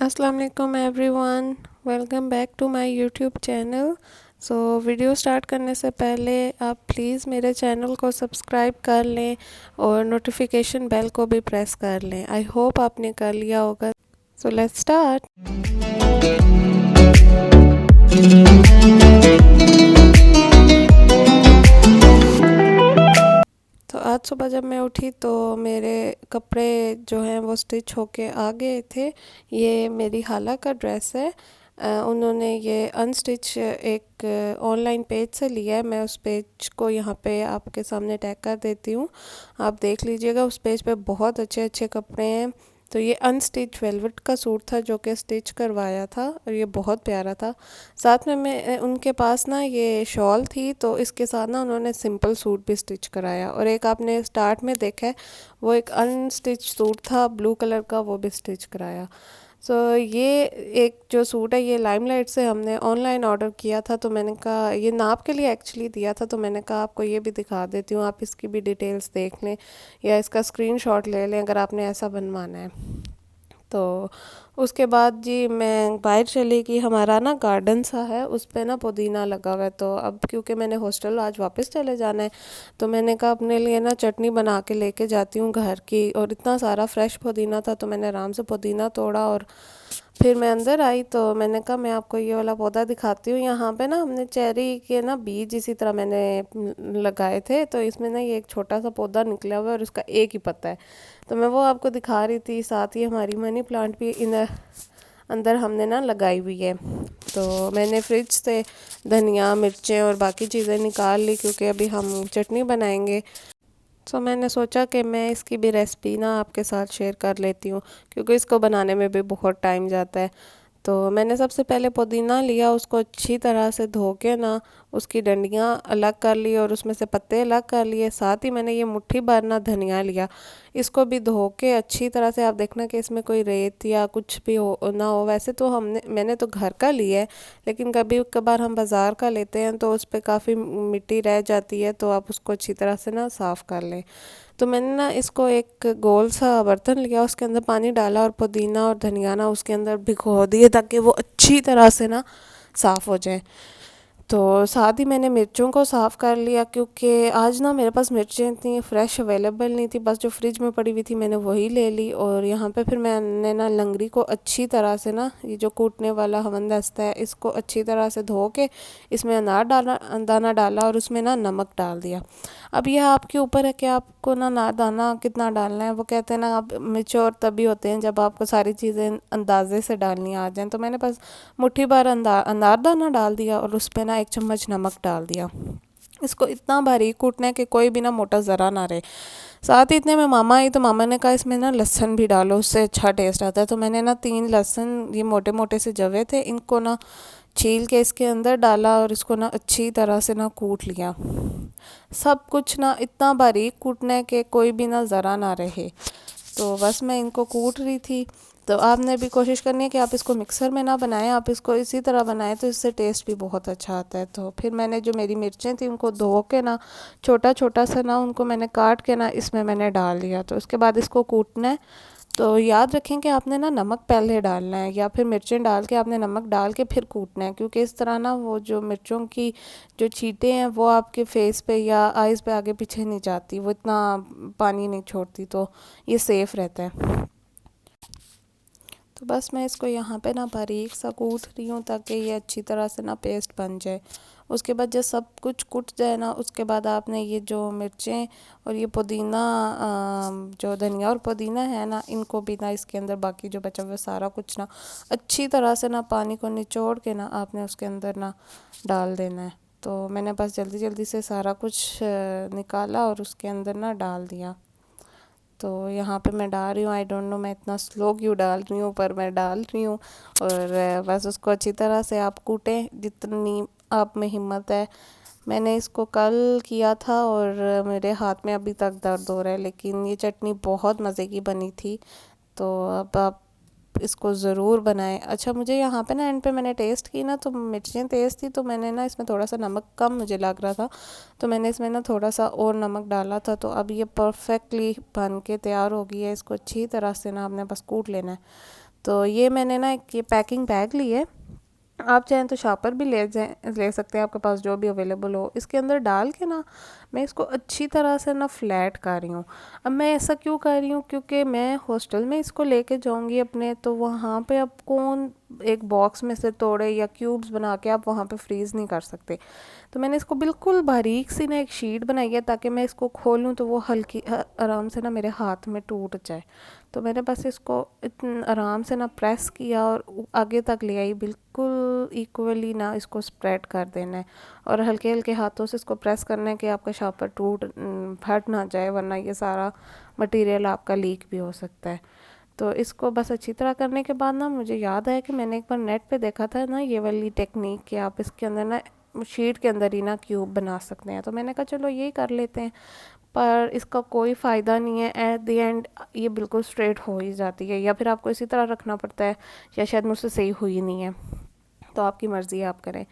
अस्सलाम वालेकुम everyone, welcome back to my YouTube channel. Video start करने से पहले आप प्लीज़ मेरे चैनल को सब्सक्राइब कर लें और नोटिफिकेशन बेल को भी प्रेस कर लें। आई होप आपने कर लिया होगा। So let's start. तो आज सुबह जब मैं उठी तो मेरे कपड़े जो हैं वो स्टिच होके आ गए थे। ये मेरी खाला का ड्रेस है। उन्होंने ये अनस्टिच एक ऑनलाइन पेज से लिया है। मैं उस पेज को यहाँ पे आपके सामने टैग कर देती हूँ, आप देख लीजिएगा। उस पेज पे बहुत अच्छे अच्छे कपड़े हैं। तो ये अनस्टिच वेलवेट का सूट था जो कि स्टिच करवाया था और ये बहुत प्यारा था। साथ में मैं उनके पास ना ये शॉल थी, तो इसके साथ ना उन्होंने सिंपल सूट भी स्टिच कराया। और एक आपने स्टार्ट में देखा है वो एक अनस्टिच सूट था ब्लू कलर का, वो भी स्टिच कराया। ये एक जो सूट है ये लाइमलाइट से हमने ऑनलाइन ऑर्डर किया था। तो मैंने कहा ये नाप के लिए एक्चुअली दिया था, तो मैंने कहा आपको ये भी दिखा देती हूँ, आप इसकी भी डिटेल्स देख लें या इसका स्क्रीनशॉट ले लें अगर आपने ऐसा बनवाना है। तो उसके बाद जी मैं बाहर चली गई। हमारा ना गार्डन सा है, उस पे ना पुदीना लगा हुआ है। तो अब क्योंकि मैंने हॉस्टल आज वापस चले जाना है, तो मैंने कहा अपने लिए ना चटनी बना के लेके जाती हूँ घर की। और इतना सारा फ्रेश पुदीना था तो मैंने आराम से पुदीना तोड़ा और फिर मैं अंदर आई। तो मैंने कहा मैं आपको ये वाला पौधा दिखाती हूँ। यहाँ पे ना हमने चेरी के ना बीज इसी तरह मैंने लगाए थे। तो इसमें ना ये एक छोटा सा पौधा निकला हुआ है और उसका एक ही पत्ता है। तो मैं वो आपको दिखा रही थी। साथ ही हमारी मनी प्लांट भी इन अंदर हमने ना लगाई हुई है। तो मैंने फ्रिज से धनिया मिर्चें और बाकी चीज़ें निकाल ली क्योंकि अभी हम चटनी बनाएंगे। तो मैंने सोचा कि मैं इसकी भी रेसिपी ना आपके साथ शेयर कर लेती हूँ क्योंकि इसको बनाने में भी बहुत टाइम जाता है। तो मैंने सबसे पहले पुदीना लिया, उसको अच्छी तरह से धो के ना उसकी डंडियाँ अलग कर ली और उसमें से पत्ते अलग कर लिए। साथ ही मैंने ये मुट्ठी भर ना धनिया लिया, इसको भी धो के अच्छी तरह से। आप देखना कि इसमें कोई रेत या कुछ भी हो ना हो। वैसे तो मैंने तो घर का लिया है, लेकिन कभी कभार हम बाज़ार का लेते हैं तो उस पर काफ़ी मिट्टी रह जाती है, तो आप उसको अच्छी तरह से ना साफ़ कर लें। तो मैंने ना इसको एक गोल सा बर्तन लिया, उसके अंदर पानी डाला और पुदीना और धनिया ना उसके अंदर भिगो दिए ताकि वो अच्छी तरह से ना साफ़ हो जाए। तो साथ ही मैंने मिर्चों को साफ़ कर लिया क्योंकि आज ना मेरे पास मिर्चें इतनी फ्रेश अवेलेबल नहीं थी, बस जो फ्रिज में पड़ी हुई थी मैंने वही ले ली। और यहाँ पे फिर मैंने ना लंगड़ी को अच्छी तरह से ना, ये जो कूटने वाला हवनदस्ता है, इसको अच्छी तरह से धो के इसमें अनार दाना डाला और उसमें ना नमक डाल दिया। अब यह आपके ऊपर है कि आपको ना अनार दाना कितना डालना है। वो कहते हैं ना आप मेच्योर तभी होते हैं जब आपको सारी चीज़ें अंदाजे से डालनी आ जाएं। तो मैंने बस मुट्ठी भर अनारदाना डाल दिया और उस पर ना एक चम्मच नमक डाल दिया। इसको इतना बारीक कूटना है कि कोई भी ना मोटा ज़रा ना रहे। साथ ही इतने में मामा आई तो मामा ने कहा इसमें ना लहसुन भी डालो, उससे अच्छा टेस्ट आता है। तो मैंने ना 3 लहसुन, ये मोटे मोटे से जवे थे, इनको ना छील के इसके अंदर डाला और इसको ना अच्छी तरह से ना कूट लिया। सब कुछ ना इतना बारीक कूटना है कि कोई भी ना ज़रा ना रहे। तो बस मैं इनको कूट रही थी। तो आपने भी कोशिश करनी है कि आप इसको मिक्सर में ना बनाएं, आप इसको इसी तरह बनाएं, तो इससे टेस्ट भी बहुत अच्छा आता है। तो फिर मैंने जो मेरी मिर्चें थी उनको धो के ना छोटा छोटा सा ना उनको मैंने काट के ना इसमें मैंने डाल दिया। तो उसके बाद इसको कूटना है। तो याद रखें कि आपने ना नमक पहले डालना है या फिर मिर्चें डाल के आपने नमक डाल के फिर कूटना है, क्योंकि इस तरह ना वो जो मिर्चों की जो छींटे हैं वो आपके फेस पे या आइज़ पे आगे पीछे नहीं जाती, वो इतना पानी नहीं छोड़ती, तो ये सेफ़ रहता है। तो बस मैं इसको यहाँ पे ना बारीक सा कूट रही हूँ ताकि ये अच्छी तरह से ना पेस्ट बन जाए। उसके बाद जब सब कुछ कुट जाए ना, उसके बाद आपने ये जो मिर्चें और ये पुदीना, जो धनिया और पुदीना है ना, इनको भी ना इसके अंदर बाकी जो बचा हुआ सारा कुछ ना अच्छी तरह से ना पानी को निचोड़ के ना आपने उसके अंदर ना डाल देना है। तो मैंने बस जल्दी जल्दी से सारा कुछ निकाला और उसके अंदर ना डाल दिया। तो यहाँ पे मैं डाल रही हूँ, आई डोंट नो मैं इतना स्लो क्यों डाल रही हूँ, पर मैं डाल रही हूँ। और बस उसको अच्छी तरह से आप कूटें जितनी आप में हिम्मत है। मैंने इसको कल किया था और मेरे हाथ में अभी तक दर्द हो रहा है, लेकिन ये चटनी बहुत मज़े की बनी थी। तो अब आप इसको ज़रूर बनाएं। अच्छा, मुझे यहाँ पे ना एंड पे मैंने टेस्ट की ना तो मिर्चें तेज़ थी, तो मैंने ना इसमें थोड़ा सा नमक कम मुझे लग रहा था, तो मैंने इसमें ना थोड़ा सा और नमक डाला था। तो अब ये परफेक्टली बन के तैयार हो गई है। इसको अच्छी तरह से ना आपने बस कूट लेना है। तो ये मैंने ना एक ये पैकिंग बैग ली है। आप चाहें तो शॉपर भी ले सकते हैं, आपके पास जो भी अवेलेबल हो। इसके अंदर डाल के ना मैं इसको अच्छी तरह से ना फ्लैट कर रही हूँ। अब मैं ऐसा क्यों कर रही हूँ, क्योंकि मैं हॉस्टल में इसको लेके जाऊँगी अपने, तो वहाँ पे अब कौन एक बॉक्स में से तोड़े या क्यूब्स बना के आप वहाँ पे फ्रीज़ नहीं कर सकते। तो मैंने इसको बिल्कुल बारीक सी ना एक शीट बनाई है, ताकि मैं इसको खोलूँ तो वो हल्की आराम से ना मेरे हाथ में टूट जाए। तो मैंने बस इसको इतन आराम से ना प्रेस किया और आगे तक ले आई, बिल्कुल इक्वली ना इसको स्प्रेड कर देना है, और हल्के हल्के हाथों से इसको प्रेस करना है कि आपका शॉपर फट ना जाए, वरना ये सारा मटेरियल आपका लीक भी हो सकता है। तो इसको बस अच्छी तरह करने के बाद ना मुझे याद आया कि मैंने एक बार नेट पे देखा था ना ये वाली टेक्निक कि आप इसके अंदर ना शीट के अंदर ही ना क्यूब बना सकते हैं। तो मैंने कहा चलो यही कर लेते हैं, पर इसका कोई फ़ायदा नहीं है। एट द एंड ये बिल्कुल स्ट्रेट हो ही जाती है, या फिर आपको इसी तरह रखना पड़ता है, या शायद मुझसे सही हुई नहीं है, तो आपकी मर्ज़ी है, आप करें।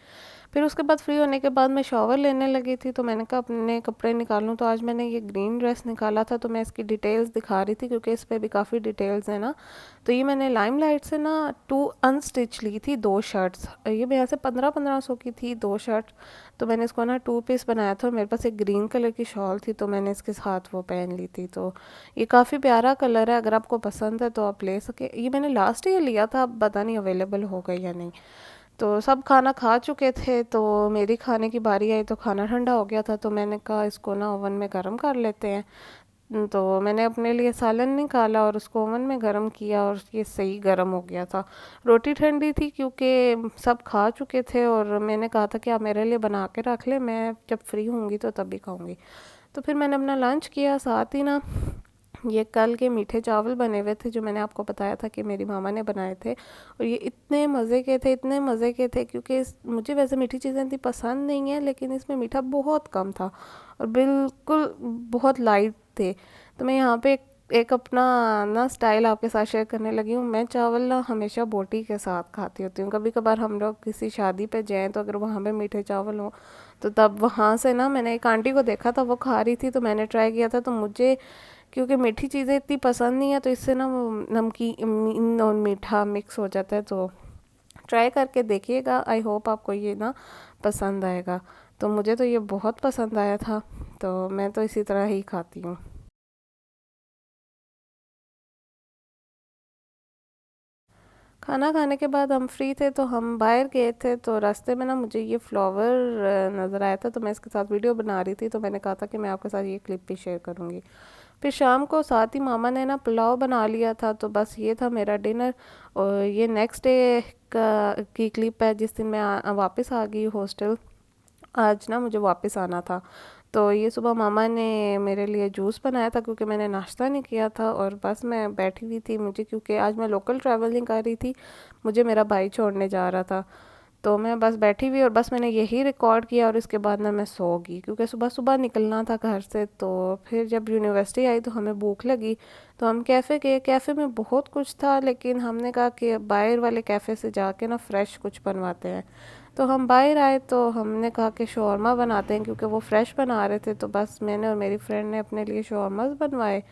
फिर उसके बाद फ्री होने के बाद मैं शॉवर लेने लगी थी, तो मैंने कहा अपने कपड़े निकालूं। तो आज मैंने ये ग्रीन ड्रेस निकाला था, तो मैं इसकी डिटेल्स दिखा रही थी क्योंकि इस पर भी काफ़ी डिटेल्स हैं ना। तो ये मैंने लाइमलाइट से ना 2 अनस्टिच ली थी, 2 शर्ट्स। ये मेरे यहाँ से 1500 की थी 2 शर्ट। तो मैंने इसको ना 2 पीस बनाया था, और मेरे पास एक ग्रीन कलर की शॉल थी, तो मैंने इसके साथ वो पहन ली थी। तो ये काफ़ी प्यारा कलर है, अगर आपको पसंद है तो आप ले सके। ये मैंने लास्ट ईयर लिया था, अब पता नहीं अवेलेबल हो गई या नहीं। तो सब खाना खा चुके थे, तो मेरी खाने की बारी आई, तो खाना ठंडा हो गया था, तो मैंने कहा इसको ना ओवन में गर्म कर लेते हैं। तो मैंने अपने लिए सालन निकाला और उसको ओवन में गर्म किया, और ये सही गर्म हो गया था। रोटी ठंडी थी क्योंकि सब खा चुके थे, और मैंने कहा था कि आप मेरे लिए बना के रख ले, मैं जब फ्री होंगी तो तभी खाऊंगी। तो फिर मैंने अपना लंच किया, साथ ही ना ये कल के मीठे चावल बने हुए थे, जो मैंने आपको बताया था कि मेरी मामा ने बनाए थे, और ये इतने मज़े के थे, इतने मज़े के थे, क्योंकि मुझे वैसे मीठी चीज़ें इतनी पसंद नहीं है, लेकिन इसमें मीठा बहुत कम था और बिल्कुल बहुत लाइट थे। तो मैं यहाँ पे एक अपना ना स्टाइल आपके साथ शेयर करने लगी हूँ। मैं चावल ना हमेशा बोटी के साथ खाती होती हूँ। कभी कभार हम लोग किसी शादी पे जाएँ, तो अगर वहाँ पे मीठे चावल हो, तो तब वहाँ से ना मैंने एक आंटी को देखा था, वो खा रही थी, तो मैंने ट्राई किया था। तो मुझे क्योंकि मीठी चीज़ें इतनी पसंद नहीं है, तो इससे ना वो नमकीन और मीठा मिक्स हो जाता है। तो ट्राई करके देखिएगा, आई होप आपको ये ना पसंद आएगा। तो मुझे तो ये बहुत पसंद आया था, तो मैं तो इसी तरह ही खाती हूँ। खाना खाने के बाद हम फ्री थे, तो हम बाहर गए थे, तो रास्ते में ना मुझे ये फ्लावर नज़र आया था, तो मैं इसके साथ वीडियो बना रही थी, तो मैंने कहा था कि मैं आपके साथ ये क्लिप भी शेयर करूँगी। फिर शाम को साथ ही मामा ने ना पुलाव बना लिया था, तो बस ये था मेरा डिनर। और ये नेक्स्ट डे की क्लिप है, जिस दिन मैं वापस आ गई हॉस्टल। आज ना मुझे वापस आना था, तो ये सुबह मामा ने मेरे लिए जूस बनाया था, क्योंकि मैंने नाश्ता नहीं किया था, और बस मैं बैठी हुई थी। मुझे क्योंकि आज मैं लोकल ट्रैवलिंग कर रही थी, मुझे मेरा भाई छोड़ने जा रहा था, तो मैं बस बैठी हुई और बस मैंने यही रिकॉर्ड किया, और इसके बाद ना मैं सो गई, क्योंकि सुबह सुबह निकलना था घर से। तो फिर जब यूनिवर्सिटी आई तो हमें भूख लगी, तो हम कैफ़े गए। कैफ़े में बहुत कुछ था, लेकिन हमने कहा कि बाहर वाले कैफ़े से जाके ना फ़्रेश कुछ बनवाते हैं। तो हम बाहर आए, तो हमने कहा कि शौरमा बनाते हैं, क्योंकि वो फ्रेश बना रहे थे। तो बस मैंने और मेरी फ्रेंड ने अपने लिए शौरमास बनवाए।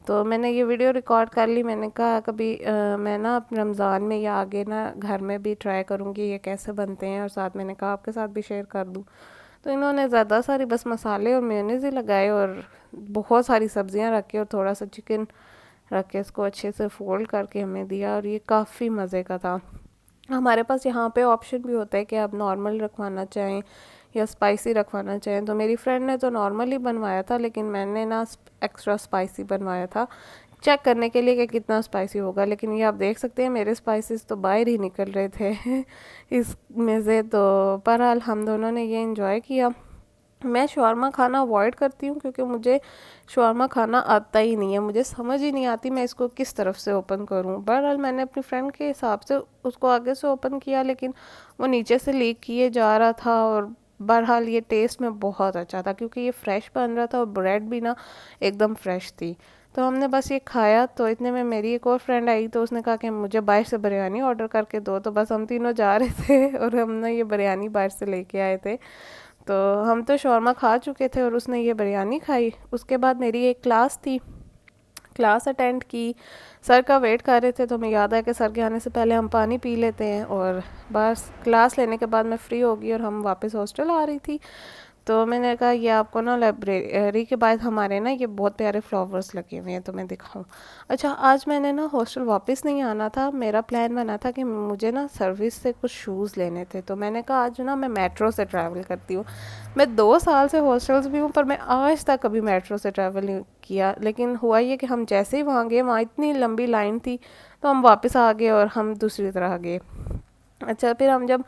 तो मैंने ये वीडियो रिकॉर्ड कर ली। मैंने कहा कभी मैं ना अपने रमज़ान में या आगे ना घर में भी ट्राई करूँगी ये कैसे बनते हैं, और साथ मैंने कहा आपके साथ भी शेयर कर दूँ। तो इन्होंने ज़्यादा सारी बस मसाले और मेयोनीज़ ही लगाए, और बहुत सारी सब्जियां रखी, और थोड़ा सा चिकन रख के इसको अच्छे से फोल्ड करके हमें दिया, और ये काफ़ी मज़े का था। हमारे पास यहाँ पे ऑप्शन भी होता है कि आप नॉर्मल रखवाना चाहें या स्पाइसी रखवाना चाहें। तो मेरी फ्रेंड ने तो नॉर्मल ही बनवाया था, लेकिन मैंने ना एक्स्ट्रा स्पाइसी बनवाया था, चेक करने के लिए कि कितना स्पाइसी होगा। लेकिन ये आप देख सकते हैं मेरे स्पाइसेस तो बाहर ही निकल रहे थे इसमें से। तो बहरहाल हम दोनों ने ये इंजॉय किया। मैं शौरमा खाना अवॉइड करती हूँ, क्योंकि मुझे शौरमा खाना आता ही नहीं है, मुझे समझ ही नहीं आती मैं इसको किस तरफ से ओपन करूँ। बहरहाल मैंने अपनी फ्रेंड के हिसाब से उसको आगे से ओपन किया, लेकिन वो नीचे से लीक किए जा रहा था। और बहरहाल ये टेस्ट में बहुत अच्छा था, क्योंकि ये फ्रेश बन रहा था, और ब्रेड भी ना एकदम फ्रेश थी। तो हमने बस ये खाया। तो इतने में मेरी एक और फ्रेंड आई, तो उसने कहा कि मुझे बाहर से बिरयानी ऑर्डर करके दो। तो बस हम तीनों जा रहे थे और हम ना ये बिरयानी बाहर से लेके आए थे। तो हम तो शौरमा खा चुके थे, और उसने ये बिरयानी खाई। उसके बाद मेरी एक क्लास थी, क्लास अटेंड की। सर का वेट कर रहे थे, तो हमें याद आया कि सर के आने से पहले हम पानी पी लेते हैं। और बस क्लास लेने के बाद मैं फ़्री हो गई और हम वापस हॉस्टल आ रही थी। तो मैंने कहा ये आपको ना लाइब्रेरी के बाद हमारे ना ये बहुत प्यारे फ्लावर्स लगे हुए हैं, तो मैं दिखाऊं। अच्छा, आज मैंने ना हॉस्टल वापस नहीं आना था, मेरा प्लान बना था कि मुझे ना सर्विस से कुछ शूज़ लेने थे। तो मैंने कहा आज ना मैं मेट्रो से ट्रैवल करती हूँ। मैं 2 साल से हॉस्टल्स भी हूँ, पर मैं आज तक कभी मेट्रो से ट्रैवल नहीं किया। लेकिन हुआ ये कि हम जैसे ही वहाँ गए, वहाँ इतनी लंबी लाइन थी, तो हम वापस आ गए और हम दूसरी तरह गए। अच्छा, फिर हम जब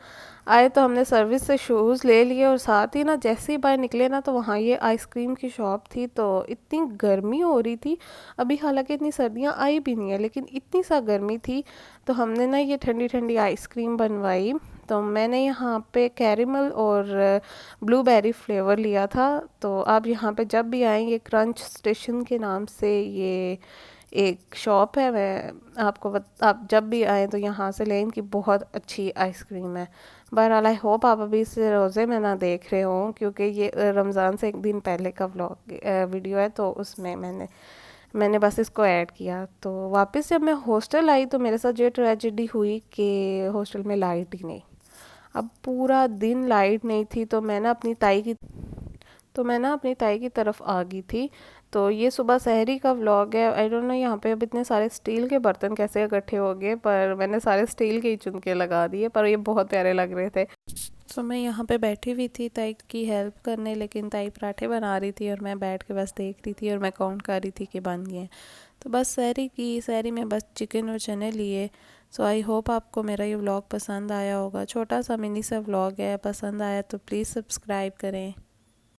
आए तो हमने सर्विस से शूज़ ले लिए, और साथ ही ना जैसे ही बाहर निकले ना, तो वहाँ ये आइसक्रीम की शॉप थी। तो इतनी गर्मी हो रही थी, अभी हालांकि इतनी सर्दियाँ आई भी नहीं है, लेकिन इतनी सा गर्मी थी। तो हमने ना ये ठंडी ठंडी आइसक्रीम बनवाई। तो मैंने यहाँ पे कैरेमल और ब्लूबेरी फ्लेवर लिया था। तो आप यहाँ पे जब भी आएँ, ये क्रंच स्टेशन के नाम से ये एक शॉप है, मैं आपको आप जब भी आएँ तो यहाँ से लें, इनकी बहुत अच्छी आइसक्रीम है। बहरहाल आई होप आप अभी इस रोज़े में ना देख रहे हों, क्योंकि ये रमज़ान से एक दिन पहले का व्लॉग वीडियो है, तो उसमें मैंने बस इसको ऐड किया। तो वापस जब मैं हॉस्टल आई तो मेरे साथ ये ट्रेजेडी हुई कि हॉस्टल में लाइट ही नहीं। अब पूरा दिन लाइट नहीं थी, तो मैं ना अपनी ताई की तरफ आ गई थी। तो ये सुबह सहरी का व्लॉग है। आई डोंट नो यहाँ पे अब इतने सारे स्टील के बर्तन कैसे इकट्ठे हो गए, पर मैंने सारे स्टील के ही चुन के लगा दिए, पर ये बहुत प्यारे लग रहे थे। तो मैं यहाँ पे बैठी हुई थी ताई की हेल्प करने, लेकिन ताई पराठे बना रही थी और मैं बैठ के बस देख रही थी, और मैं काउंट कर रही थी कि बन गए हैं। तो बस सहरी में बस चिकन और चने लिए। सो आई होप आपको मेरा ये व्लॉग पसंद आया होगा। छोटा सा मिनी सा व्लॉग है, पसंद आया तो प्लीज़ सब्सक्राइब करें।